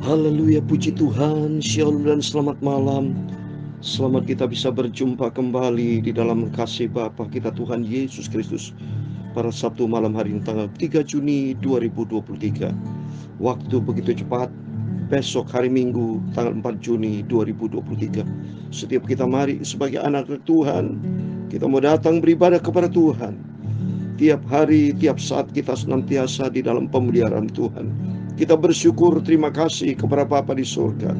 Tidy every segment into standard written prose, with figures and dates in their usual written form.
Haleluya, puji Tuhan, shalom dan selamat malam. Selamat kita bisa berjumpa kembali di dalam kasih Bapa kita Tuhan Yesus Kristus pada Sabtu malam hari ini tanggal 3 Juni 2023. Waktu begitu cepat, besok hari Minggu tanggal 4 Juni 2023. Setiap kita mari sebagai anak Tuhan, kita mau datang beribadah kepada Tuhan. Tiap hari, tiap saat kita senantiasa di dalam pemeliharaan Tuhan. Kita bersyukur, terima kasih kepada Bapa di surga.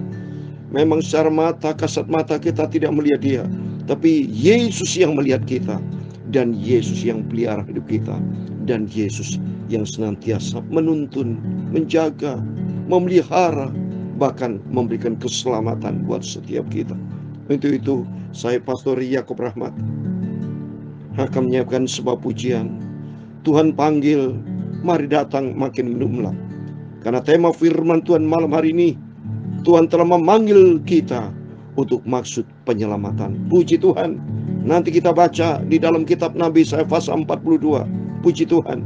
Memang secara mata, kasat mata kita tidak melihat Dia, tapi Yesus yang melihat kita, dan Yesus yang pelihara hidup kita, dan Yesus yang senantiasa menuntun, menjaga, memelihara, bahkan memberikan keselamatan buat setiap kita. Untuk itu, saya Pastor Yakob Rahmat akan menyiapkan sebuah pujian. Tuhan panggil, mari datang makin menumlah. Karena tema firman Tuhan malam hari ini, Tuhan telah memanggil kita untuk maksud penyelamatan. Puji Tuhan. Nanti kita baca di dalam kitab Nabi Yesaya pasal 42. Puji Tuhan.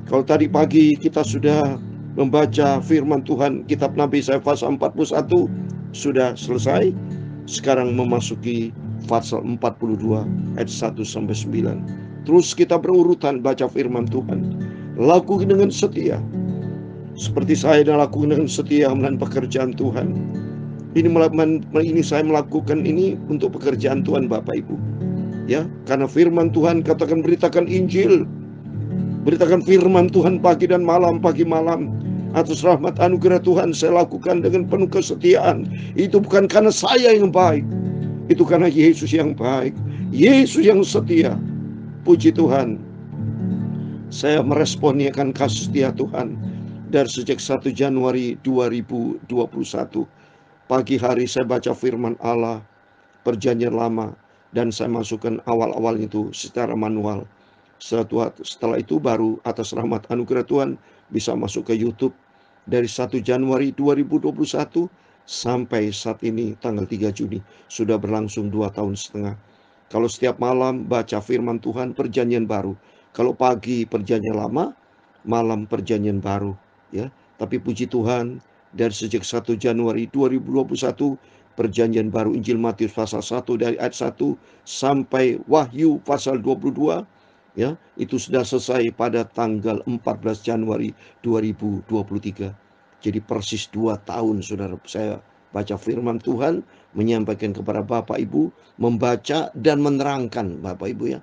Kalau tadi pagi kita sudah membaca firman Tuhan kitab Nabi Yesaya pasal 41 sudah selesai. Sekarang memasuki pasal 42 ayat 1 sampai 9. Terus kita berurutan baca firman Tuhan. Lakukan dengan setia. Seperti saya dan lakukan dengan setia melakukan pekerjaan Tuhan. Ini saya melakukan ini untuk pekerjaan Tuhan Bapak Ibu. Ya, karena firman Tuhan katakan beritakan Injil. Beritakan firman Tuhan pagi dan malam, pagi malam. Atas rahmat anugerah Tuhan saya lakukan dengan penuh kesetiaan. Itu bukan karena saya yang baik. Itu karena Yesus yang baik. Yesus yang setia. Puji Tuhan. Saya meresponi akan kasih setia Tuhan dari sejak 1 Januari 2021. Pagi hari saya baca firman Allah, perjanjian lama, dan saya masukkan awal-awal itu secara manual. Setelah itu baru atas rahmat anugerah Tuhan bisa masuk ke YouTube. Dari 1 Januari 2021 sampai saat ini tanggal 3 Juni sudah berlangsung 2 tahun setengah. Kalau setiap malam baca firman Tuhan perjanjian baru. Kalau pagi perjanjian lama, malam perjanjian baru, ya. Tapi puji Tuhan, dari sejak 1 Januari 2021 perjanjian baru Injil Matius pasal 1 dari ayat 1 sampai Wahyu pasal 22, ya, itu sudah selesai pada tanggal 14 Januari 2023. Jadi persis 2 tahun saudara saya baca firman Tuhan, menyampaikan kepada Bapak Ibu, membaca dan menerangkan Bapak Ibu, ya.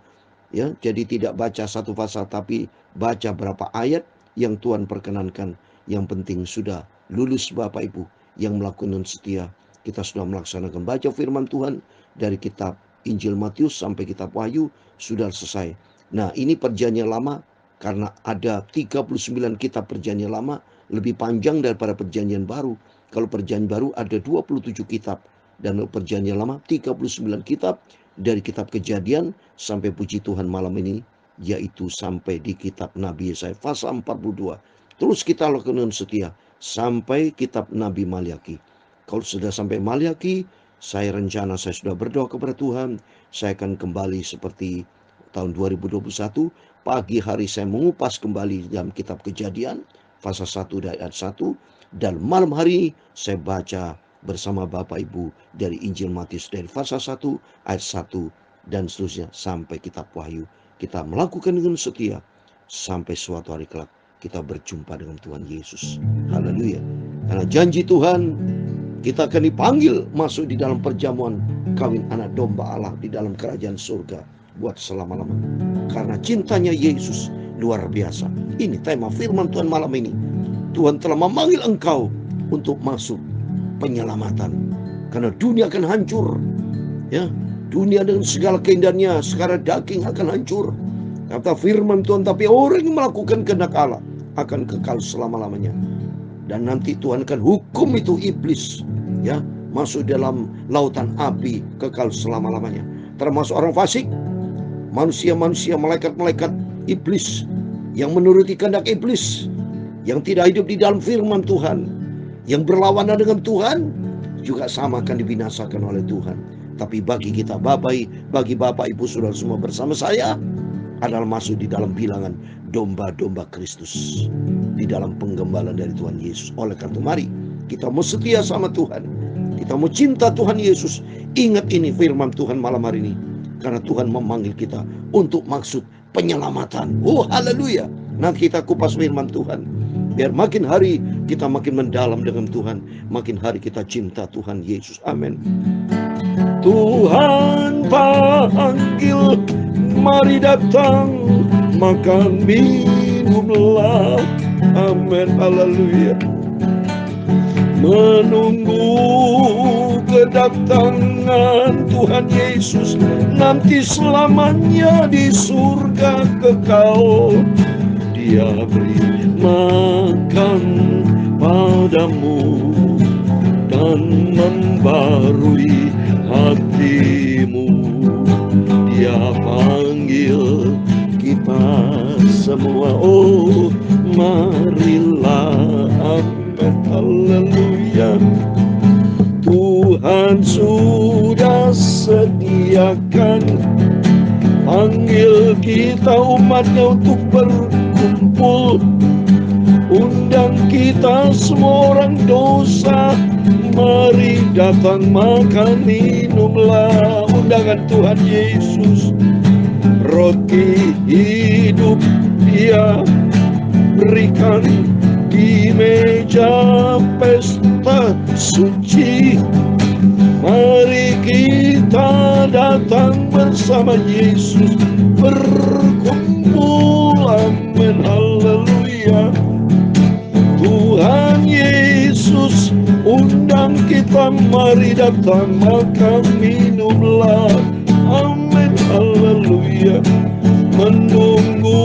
Ya, jadi tidak baca satu pasal tapi baca berapa ayat yang Tuhan perkenankan. Yang penting sudah lulus Bapak Ibu yang melakukan setia. Kita sudah melaksanakan baca firman Tuhan dari kitab Injil Matius sampai kitab Wahyu sudah selesai. Nah, ini perjanjian lama karena ada 39 kitab perjanjian lama lebih panjang daripada perjanjian baru. Kalau perjanjian baru ada 27 kitab dan perjanjian lama 39 kitab dari kitab Kejadian sampai puji Tuhan malam ini yaitu sampai di kitab Nabi Yesaya pasal 42. Terus kita lakukan setia sampai kitab Nabi Maliaki. Kalau sudah sampai Maliaki, saya rencana saya sudah berdoa kepada Tuhan, saya akan kembali seperti tahun 2021. Pagi hari saya mengupas kembali dalam kitab Kejadian pasal 1 dari ayat 1, dan malam hari saya baca bersama Bapak Ibu dari Injil Matius dari pasal 1 ayat 1 dan seterusnya sampai kitab Wahyu. Kita melakukan dengan setia sampai suatu hari kelak kita berjumpa dengan Tuhan Yesus. Haleluya. Karena janji Tuhan, kita akan dipanggil masuk di dalam perjamuan kawin anak domba Allah di dalam kerajaan surga buat selama-lamanya. Karena cintanya Yesus luar biasa. Ini tema firman Tuhan malam ini. Tuhan telah memanggil engkau untuk masuk penyelamatan. Karena dunia akan hancur. Ya, dunia dengan segala keindahannya, sekarang daging akan hancur. Kata firman Tuhan, tapi orang yang melakukan kehendak Allah akan kekal selama-lamanya. Dan nanti Tuhan akan hukum itu iblis, ya, masuk dalam lautan api kekal selama-lamanya. Termasuk orang fasik, manusia-manusia, malaikat-malaikat iblis yang menuruti kehendak iblis, yang tidak hidup di dalam firman Tuhan, yang berlawanan dengan Tuhan, juga sama akan dibinasakan oleh Tuhan. Tapi bagi kita bagi Bapak Ibu Saudara semua bersama saya adalah masuk di dalam bilangan domba-domba Kristus, di dalam penggembalaan dari Tuhan Yesus. Oleh karena itu mari kita mau setia sama Tuhan, kita mau cinta Tuhan Yesus. Ingat ini firman Tuhan malam hari ini, karena Tuhan memanggil kita untuk maksud penyelamatan. Oh haleluya. Nah kita kupas firman Tuhan, biar makin hari kita makin mendalam dengan Tuhan, makin hari kita cinta Tuhan Yesus. Amin. Tuhan panggil, mari datang, makan minumlah. Amin, haleluya. Menunggu kedatangan Tuhan Yesus, nanti selamanya di surga kekal. Dia beri makan padamu dan membarui hatimu. Dia panggil kita semua, oh marilah. Amin, haleluya. Tuhan sudah sediakan, panggil kita umatnya untuk berkumpul. Undang kita semua orang dosa, mari datang makan minumlah. Undangan Tuhan Yesus, roti hidup Dia berikan di meja pesta suci. Mari kita datang bersama Yesus, berkumpul. Amin, haleluya. Tuhan Yesus undang kita, mari datang makan minumlah. Amin, haleluya. Menunggu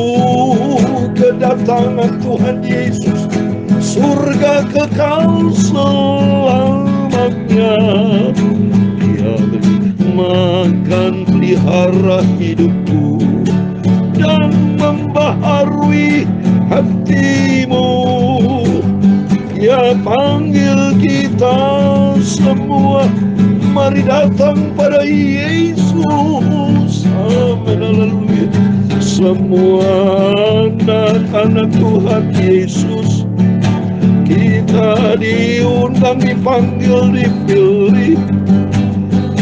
kedatangan Tuhan Yesus, surga kekal selamanya. Dia beri makan pelihara hidupku dan membaharui hatimu. Dia panggil kita semua, mari datang pada Yesus. Amin, haleluya. Semua anak-anak Tuhan Yesus, kita diundang, dipanggil, dipilih,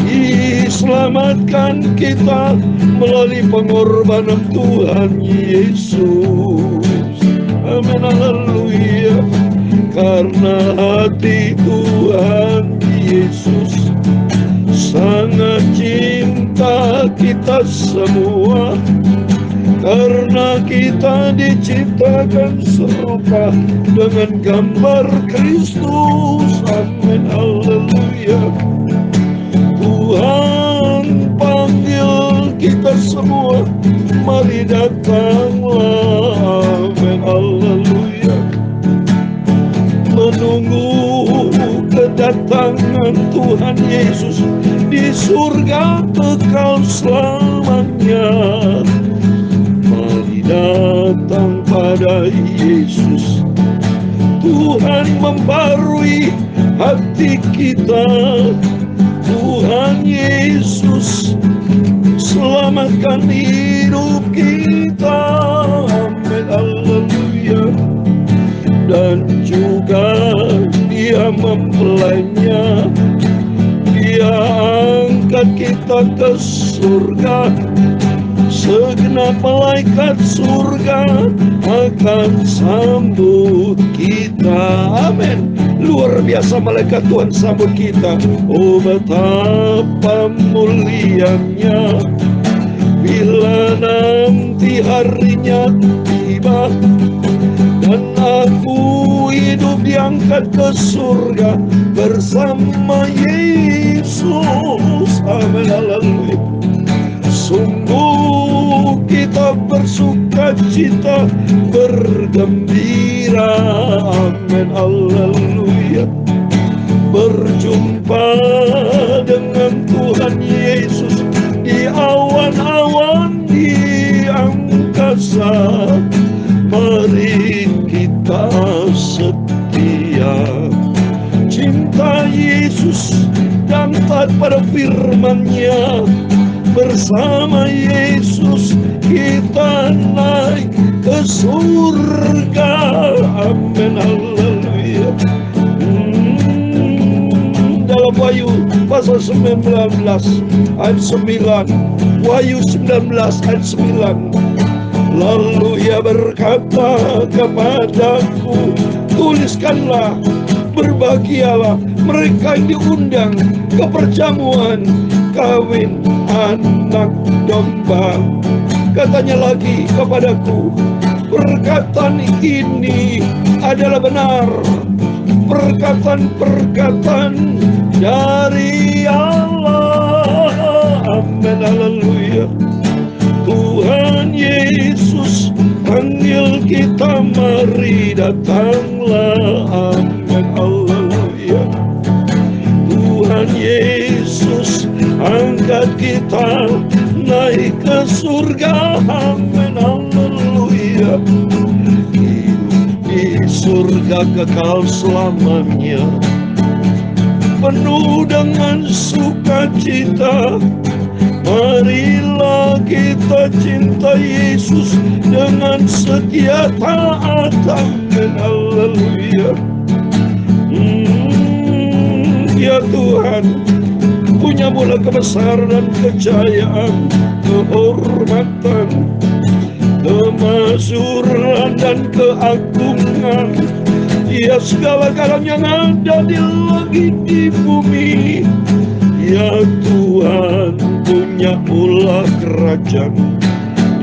diselamatkan kita melalui pengorbanan Tuhan Yesus. Amin, haleluya. Karena hati Tuhan Yesus sangat cinta kita semua, karena kita diciptakan serupa dengan gambar Kristus. Amin, haleluya. Tuhan panggil kita semua, mari datanglah. Amin, haleluya. Menunggu kedatangan Tuhan Yesus, di surga kekal selamanya. Mari datang pada Yesus. Tuhan membarui hati kita. Tuhan Yesus selamatkan hidup kita. Amin, haleluya. Dan juga Dia mempelainya, Dia angkat kita ke surga. Segenap malaikat surga akan sambut kita. Amin. Luar biasa malaikat Tuhan sambut kita. Oh betapa mulianya bila nanti harinya tiba, dan aku hidup diangkat ke surga bersama Yesus. Amin, haleluya. Sungguh kita bersuka cita, bergembira. Amin, haleluya. Berjumpa dengan Tuhan Yesus di awan-awan di angkasa. Mari kita setia, cinta Yesus dan taat pada firman-Nya. Bersama Yesus kita naik ke surga. Amin, haleluya. pasal 19 ayat 9. Wahyu 19 ayat 9. Lalu ia berkata kepadaku, tuliskanlah, berbahagialah mereka yang diundang ke perjamuan kawin anak domba. Katanya lagi kepadaku, perkataan ini adalah benar, perkataan-perkataan dari Allah. Amin, haleluya. Tuhan Yesus panggil kita, mari datanglah. Amin, haleluya. Tuhan Yesus angkat kita naik ke surga. Amin, haleluya. Di surga kekal selamanya, penuh dengan sukacita. Marilah kita cinta Yesus dengan setia taat. Amin, haleluya. Ya Tuhan, punya mula kebesaran dan kejayaan, kehormatan, kemakmuran dan keagungan. Ya segala-galanya yang ada di langit di bumi. Ya Tuhan, punya ulah kerajaan,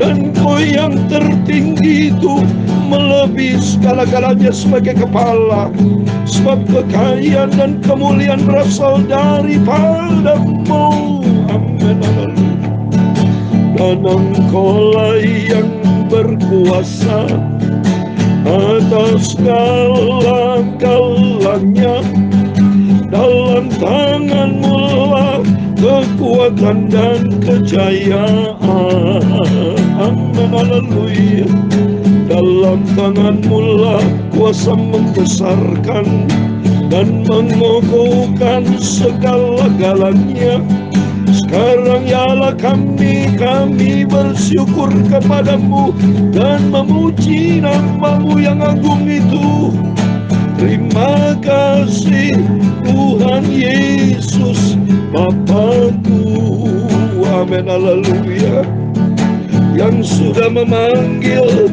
dan Kau yang tertinggi itu melebihi segala-galanya sebagai kepala. Sebab kekayaan dan kemuliaan berasal daripada-Mu. Amin, haleluya. Dan Engkau-lah yang berkuasa atas segala-galanya. Dalam tangan-Mu lah kekuatan dan kejayaan. Amin, haleluya. Dalam tangan-Mu lah kuasa membesarkan dan mengokohkan segala-galanya. Sekarang ialah kami bersyukur kepadamu dan memuji nama-Mu yang agung itu. Terima kasih Tuhan Yesus Bapakku. Amin, haleluya. Yang sudah memilih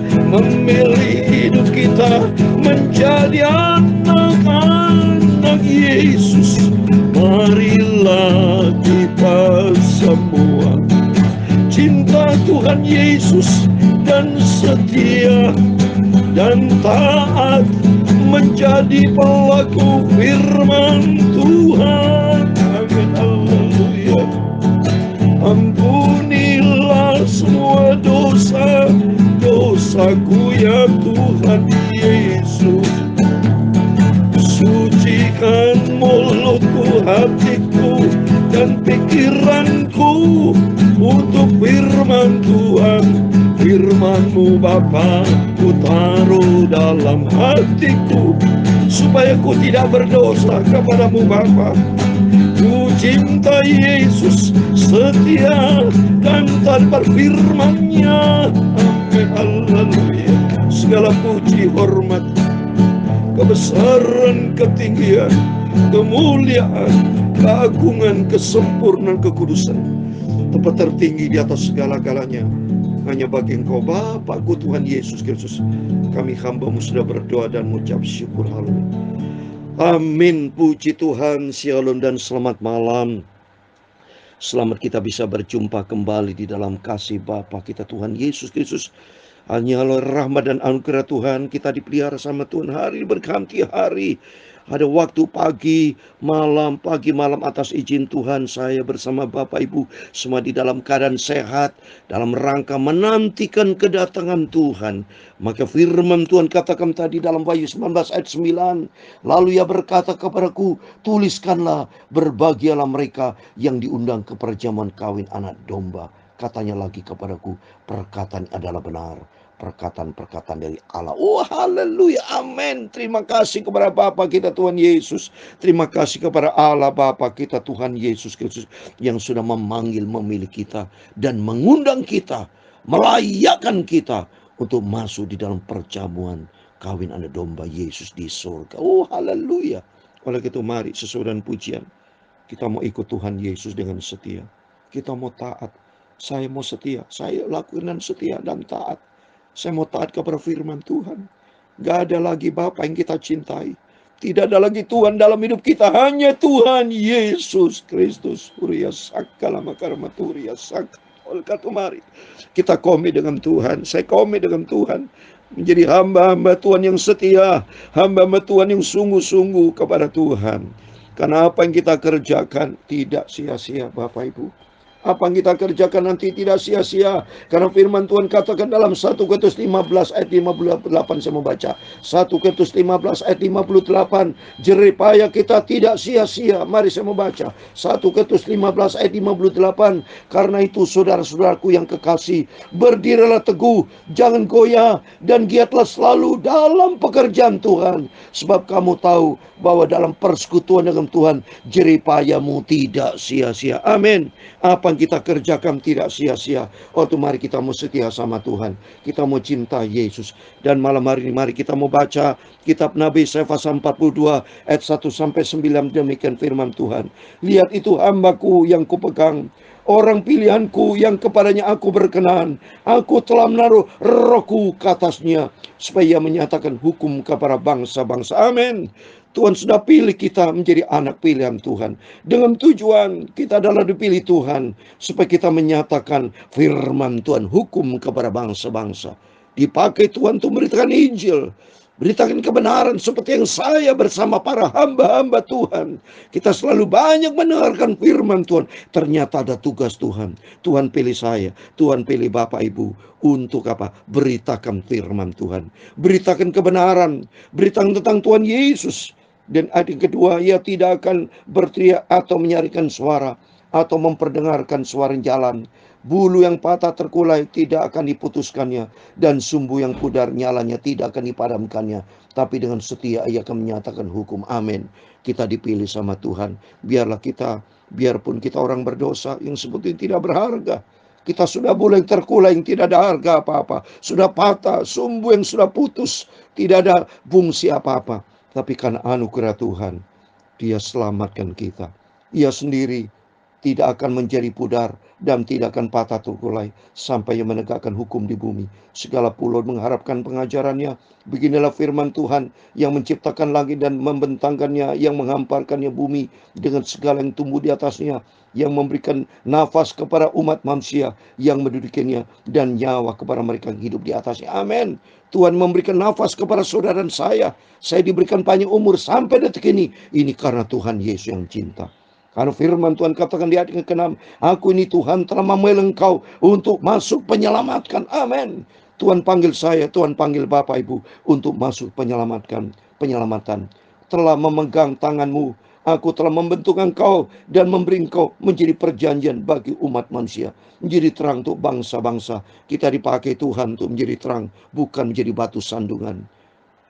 hidup kita menjadi anak-anak Yesus. Marilah kita semua cinta Tuhan Yesus dan setia dan taat, menjadi pelaku firman Tuhan. Amin, haleluya. Ampunilah semua dosa-dosaku ya Tuhan Yesus. Sucikan mulutku, hatiku, dan pikiranku untuk firman Tuhan. Firman-Mu Bapa ku taruh dalam hatiku, supaya ku tidak berdosa kepadamu Bapa. Ku cinta Yesus, setia dan tanpa firman-Nya. Amin, haleluya. Segala puji, hormat, kebesaran, ketinggian, kemuliaan, keagungan, kesempurnaan, kekudusan, tempat tertinggi di atas segala-galanya hanya bagi Engkau Bapakku Tuhan Yesus Kristus. Kami hamba-Mu sudah berdoa dan mengucap syukur. Haleluya. Amin. Puji Tuhan. Shalom dan selamat malam. Selamat kita bisa berjumpa kembali di dalam kasih Bapa kita Tuhan Yesus Kristus. Hanya oleh rahmat dan anugerah Tuhan kita dipelihara sama Tuhan hari berganti hari. Ada waktu pagi malam atas izin Tuhan, saya bersama Bapak Ibu semua di dalam keadaan sehat, dalam rangka menantikan kedatangan Tuhan. Maka firman Tuhan katakan tadi dalam Wahyu 19 ayat 9, lalu Ia berkata kepadaku, tuliskanlah, berbahagialah mereka yang diundang ke perjamuan kawin anak domba. Katanya lagi kepadaku, perkataan adalah benar, perkataan-perkataan dari Allah. Oh, haleluya, amin. Terima kasih kepada Bapa kita Tuhan Yesus. Terima kasih kepada Allah Bapa kita Tuhan Yesus Kristus yang sudah memanggil, memilih kita dan mengundang kita, melayakkan kita untuk masuk di dalam perjamuan kawin anak domba Yesus di surga. Oh, haleluya. Oleh itu mari sesuai dengan pujian Kita mau ikut Tuhan Yesus dengan setia. Kita mau taat. Saya mau setia. Saya lakukan dan setia dan taat. Saya mau taat kepada firman Tuhan. Gak ada lagi Bapa yang kita cintai. Tidak ada lagi Tuhan dalam hidup kita. Hanya Tuhan Yesus Kristus. Uria sakala makarmaturia sakal katumari. Kita komit dengan Tuhan. Saya komit dengan Tuhan. Menjadi hamba-hamba Tuhan yang setia. Hamba-hamba Tuhan yang sungguh-sungguh kepada Tuhan. Karena apa yang kita kerjakan tidak sia-sia Bapak Ibu. Apa yang kita kerjakan nanti tidak sia-sia. Karena firman Tuhan katakan dalam 1 Korintus 15 ayat 58, saya membaca. 1 Korintus 15 ayat 58. Jerih payah kita tidak sia-sia. Mari saya membaca. 1 Korintus 15 ayat 58. Karena itu saudara-saudaraku yang kekasih, berdirilah teguh, jangan goyah, dan giatlah selalu dalam pekerjaan Tuhan. Sebab kamu tahu bahwa dalam persekutuan dengan Tuhan, jerih payahmu tidak sia-sia. Amin. Apa yang kita kerjakan tidak sia-sia. Mari kita mau setia sama Tuhan. Kita mau cinta Yesus. Dan malam hari ini mari kita mau baca kitab Nabi Yesaya pasal 42 ayat 1 sampai 9. Demikian firman Tuhan. Lihat itu hambaku yang kupegang, orang pilihanku yang kepadanya aku berkenan. Aku telah menaruh rohku ke atasnya, supaya ia menyatakan hukum kepada bangsa-bangsa. Amin. Tuhan sudah pilih kita menjadi anak pilihan Tuhan. Dengan tujuan kita adalah dipilih Tuhan, supaya kita menyatakan firman Tuhan, hukum kepada bangsa-bangsa. Dipakai Tuhan untuk memberitakan Injil, beritakan kebenaran seperti yang saya bersama para hamba-hamba Tuhan. Kita selalu banyak mendengarkan firman Tuhan. Ternyata ada tugas Tuhan. Tuhan pilih saya, Tuhan pilih Bapak Ibu. Untuk apa? Beritakan firman Tuhan. Beritakan kebenaran. Beritakan tentang Tuhan Yesus. Dan ayat yang kedua, ia tidak akan berteriak atau menyaringkan suara, atau memperdengarkan suara jalan. Bulu yang patah terkulai tidak akan diputuskannya, dan sumbu yang pudar nyalanya tidak akan dipadamkannya. Tapi dengan setia ia akan menyatakan hukum. Amin. Kita dipilih sama Tuhan. Biarpun kita orang berdosa yang sebetulnya tidak berharga. Kita sudah bulu yang terkulai yang tidak ada harga apa-apa. Sudah patah, sumbu yang sudah putus, tidak ada fungsi apa-apa. Tapi karena anugerah Tuhan, Dia selamatkan kita. Ia sendiri tidak akan menjadi pudar dan tidak akan patah terkulai sampai Ia menegakkan hukum di bumi. Segala pulau mengharapkan pengajarannya. Beginilah firman Tuhan yang menciptakan langit dan membentangkannya, yang menghamparkannya bumi dengan segala yang tumbuh di atasnya, yang memberikan nafas kepada umat manusia yang mendudukinya, dan nyawa kepada mereka yang hidup di atasnya. Amin. Tuhan memberikan nafas kepada saudara dan saya. Saya diberikan panjang umur sampai detik ini. Ini karena Tuhan Yesus yang cinta. Karena firman Tuhan katakan di ayat ke-6, aku ini Tuhan telah memilih engkau untuk masuk penyelamatkan. Amin. Tuhan panggil saya, Tuhan panggil Bapak Ibu untuk masuk penyelamatkan, penyelamatan. Telah memegang tanganmu, aku telah membentuk engkau dan memberi engkau menjadi perjanjian bagi umat manusia, menjadi terang untuk bangsa-bangsa. Kita dipakai Tuhan untuk menjadi terang, bukan menjadi batu sandungan.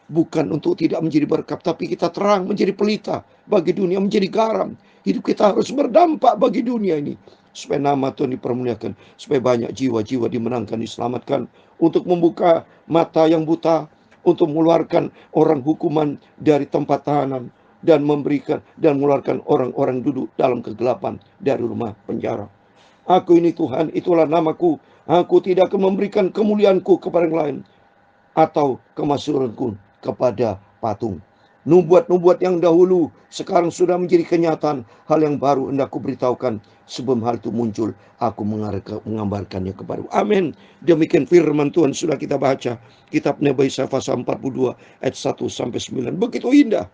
Bukan untuk tidak menjadi berkat, tapi kita terang, menjadi pelita bagi dunia, menjadi garam. Hidup kita harus berdampak bagi dunia ini, supaya nama Tuhan dipermuliakan, supaya banyak jiwa-jiwa dimenangkan, diselamatkan, untuk membuka mata yang buta, untuk mengeluarkan orang hukuman dari tempat tahanan, dan memberikan dan mengeluarkan orang-orang duduk dalam kegelapan dari rumah penjara. Aku ini Tuhan, itulah namaku. Aku tidak akan memberikan kemuliaanku kepada yang lain, atau kemasyhuranku kepada patung. Nubuat-nubuat yang dahulu sekarang sudah menjadi kenyataan. Hal yang baru hendak ku beritahukan. Sebelum hal itu muncul, aku mengambarkannya kepadamu. Amin. Demikian firman Tuhan sudah kita baca. Kitab Nabi Yesaya pasal 42 ayat 1 sampai 9. Begitu indah.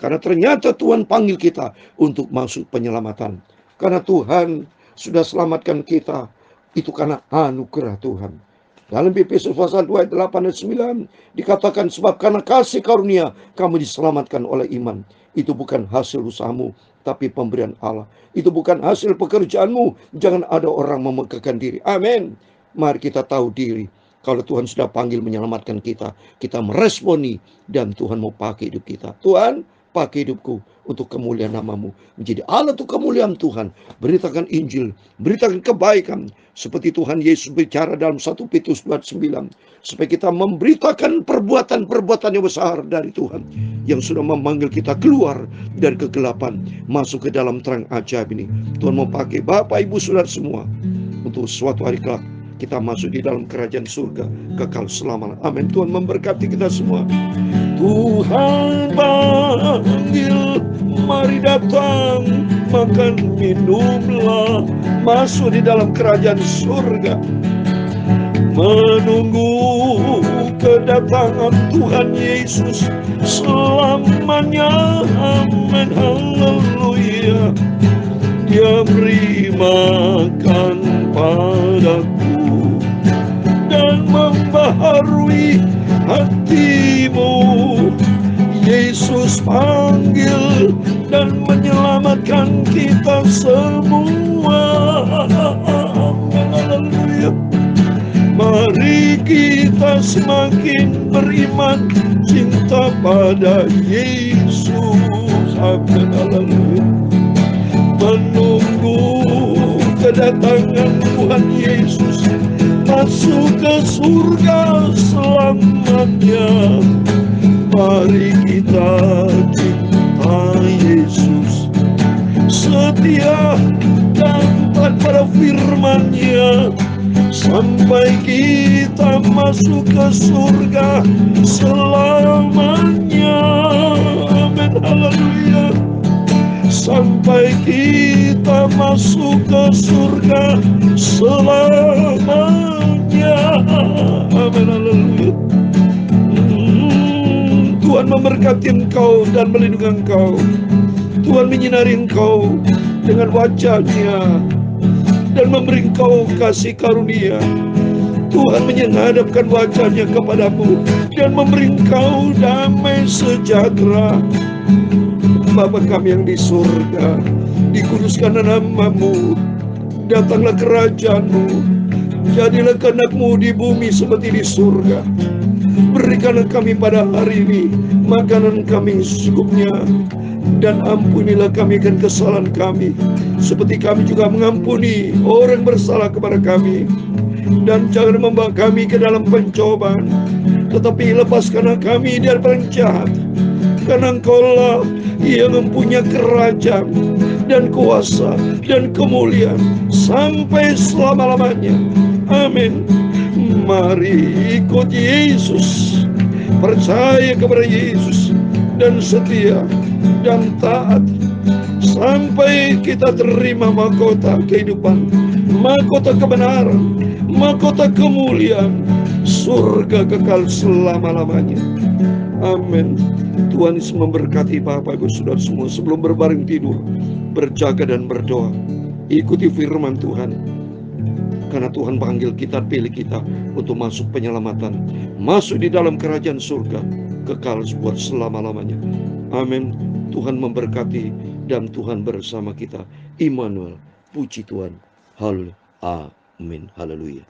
Karena ternyata Tuhan panggil kita untuk masuk penyelamatan. Karena Tuhan sudah selamatkan kita. Itu karena anugerah Tuhan. Dalam Efesus pasal 2 ayat 8 dan 9 dikatakan, sebab karena kasih karunia kamu diselamatkan oleh iman. Itu bukan hasil usahamu, tapi pemberian Allah. Itu bukan hasil pekerjaanmu. Jangan ada orang memegahkan diri. Amin. Mari kita tahu diri. Kalau Tuhan sudah panggil menyelamatkan kita, kita meresponi, dan Tuhan mau pakai hidup kita. Tuhan, pakai hidupku untuk kemuliaan namamu, menjadi alat untuk kemuliaan Tuhan. Beritakan Injil, beritakan kebaikan, seperti Tuhan Yesus bicara dalam 1 Petrus 2:9, supaya kita memberitakan perbuatan-perbuatan yang besar dari Tuhan, yang sudah memanggil kita keluar dari kegelapan, masuk ke dalam terang ajaib ini. Tuhan mau pakai Bapak Ibu Saudara semua, untuk suatu hari kelak kita masuk di dalam kerajaan surga kekal selamanya. Amin. Tuhan memberkati kita semua. Tuhan panggil, mari datang, makan minumlah, masuk di dalam kerajaan surga. Menunggu kedatangan Tuhan Yesus selamanya. Amin. Haleluya. Dia beri makan padaku dan membaharui hatimu. Yesus panggil dan menyelamatkan kita semua. Haleluya. Mari kita semakin beriman, cinta pada Yesus. Amin. Haleluya. Menunggu kedatangan Tuhan Yesus, masuk ke surga selamanya. Mari kita cinta Yesus, setia dan taat pada firman-Nya, sampai kita masuk ke surga selamanya. Amin. Haleluya. Sampai kita masuk ke surga selamanya. Amin. Haleluya. Tuhan memberkati engkau dan melindungi engkau. Tuhan menyinari engkau dengan wajah-Nya dan memberi engkau kasih karunia. Tuhan menghadapkan wajah-Nya kepadamu dan memberi engkau damai sejahtera. Bapa kami yang di surga, dikuduskan namamu, datanglah kerajaan-Mu, jadilah kehendak-Mu di bumi seperti di surga. Berikanlah kami pada hari ini makanan kami secukupnya, dan ampunilah kami akan kesalahan kami, seperti kami juga mengampuni orang bersalah kepada kami. Dan jangan membawa kami ke dalam pencobaan, tetapi lepaskanlah kami dari orang jahat. Karena Engkaulah yang mempunyai kerajaan dan kuasa dan kemuliaan sampai selama-lamanya. Amin. Mari ikut Yesus, percaya kepada Yesus, dan setia dan taat sampai kita terima mahkota kehidupan, mahkota kebenaran, mahkota kemuliaan, surga kekal selama-lamanya. Amin. Tuhan Yesus memberkati Bapak Ibu Saudara semua. Sebelum berbaring tidur, berjaga dan berdoa, ikuti firman Tuhan, karena Tuhan panggil kita, pilih kita untuk masuk penyelamatan, masuk di dalam kerajaan surga kekal buat selama-lamanya. Amin. Tuhan memberkati dan Tuhan bersama kita. Immanuel, puji Tuhan. Haleluya. Amin. Haleluya.